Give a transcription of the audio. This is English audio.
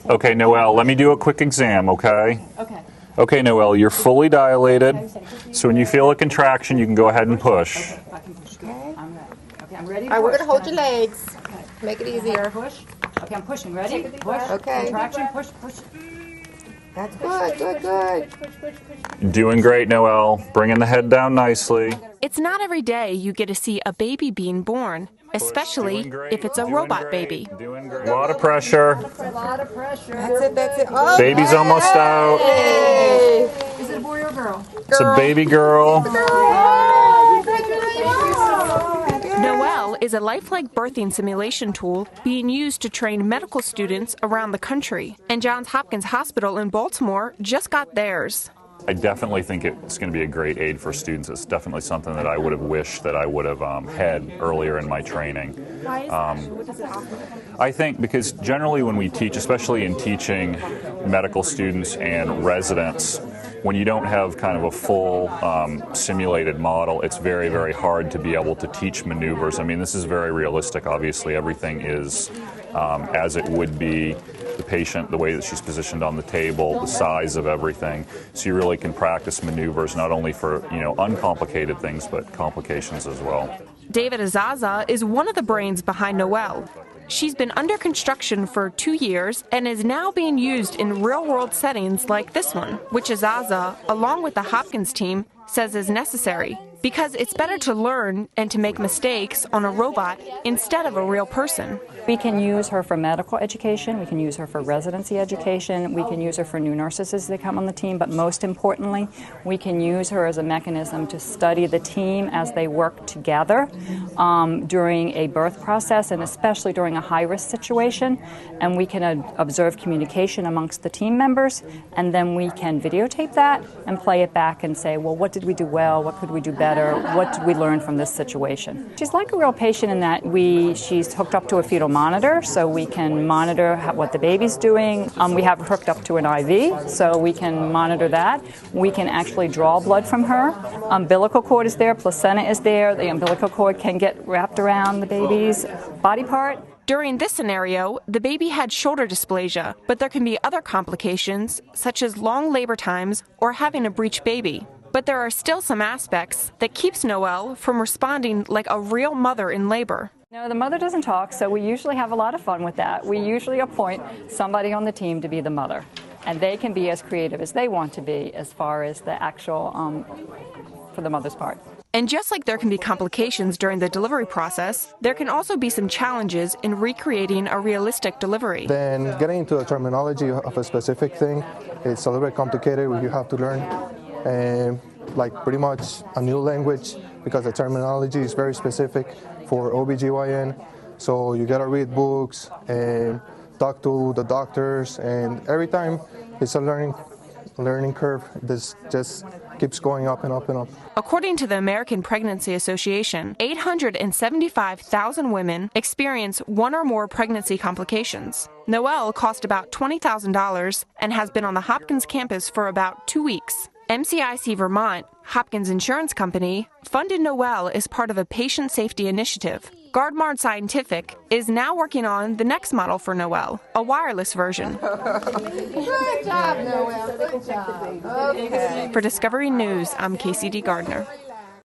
Okay, Noelle, let me do a quick exam, okay? Okay, Noelle, you're fully dilated. So when you feel a contraction, you can go ahead and push. Okay, I'm ready. All right, we're going to hold your legs. Make it easier. Push. Okay, I'm pushing. Ready? Push. Okay. Contraction. Push. That's good. Doing great, Noelle. Bringing the head down nicely. It's not every day you get to see a baby being born, especially if it's a robot baby. Doing great. A lot of pressure. That's it. Oh, Baby's almost out. hey. Is it a boy or a girl? It's a baby girl. Noelle is a lifelike birthing simulation tool being used to train medical students around the country. And Johns Hopkins Hospital in Baltimore just got theirs. I definitely think it's going to be a great aid for students. It's definitely something that I would have wished that I would have had earlier in my training. Why is that? What does it offer? I think because generally when we teach, especially in teaching medical students and residents, when you don't have kind of a full simulated model, it's very, very hard to be able to teach maneuvers. I mean, this is very realistic. Obviously, everything is as it would be. The patient, the way that she's positioned on the table, the size of everything. So you really can practice maneuvers not only for, uncomplicated things, but complications as well. David Azaza is one of the brains behind Noelle. She's been under construction for 2 years and is now being used in real-world settings like this one, which Azaza, along with the Hopkins team, says is necessary because it's better to learn and to make mistakes on a robot instead of a real person. We can use her for medical education, we can use her for residency education, we can use her for new nurses as they come on the team, but most importantly, we can use her as a mechanism to study the team as they work together during a birth process and especially during a high-risk situation. And we can observe communication amongst the team members, and then we can videotape that and play it back and say, well, what did we do well, what could we do better, what did we learn from this situation? She's like a real patient in that she's hooked up to a fetal monitor, so we can monitor what the baby's doing. We have her hooked up to an IV, so we can monitor that. We can actually draw blood from her. Umbilical cord is there, placenta is there. The umbilical cord can get wrapped around the baby's body part. During this scenario, the baby had shoulder dysplasia, but there can be other complications, such as long labor times or having a breech baby. But there are still some aspects that keeps Noelle from responding like a real mother in labor. No, the mother doesn't talk, so we usually have a lot of fun with that. We usually appoint somebody on the team to be the mother, and they can be as creative as they want to be as far as the actual, for the mother's part. And just like there can be complications during the delivery process, there can also be some challenges in recreating a realistic delivery. Then getting into the terminology of a specific thing, it's a little bit complicated. You have to learn like pretty much a new language because the terminology is very specific for OBGYN. So you gotta read books and talk to the doctors, and every time it's a learning curve. This just keeps going up and up and up. According to the American Pregnancy Association, 875,000 women experience one or more pregnancy complications. Noelle cost about $20,000 and has been on the Hopkins campus for about 2 weeks. MCIC Vermont, Hopkins Insurance Company, funded Noelle as part of a patient safety initiative. Gardmard Scientific is now working on the next model for Noelle, a wireless version. Good job, Noelle. Good job. Okay. For Discovery News, I'm Casey D. Gardner.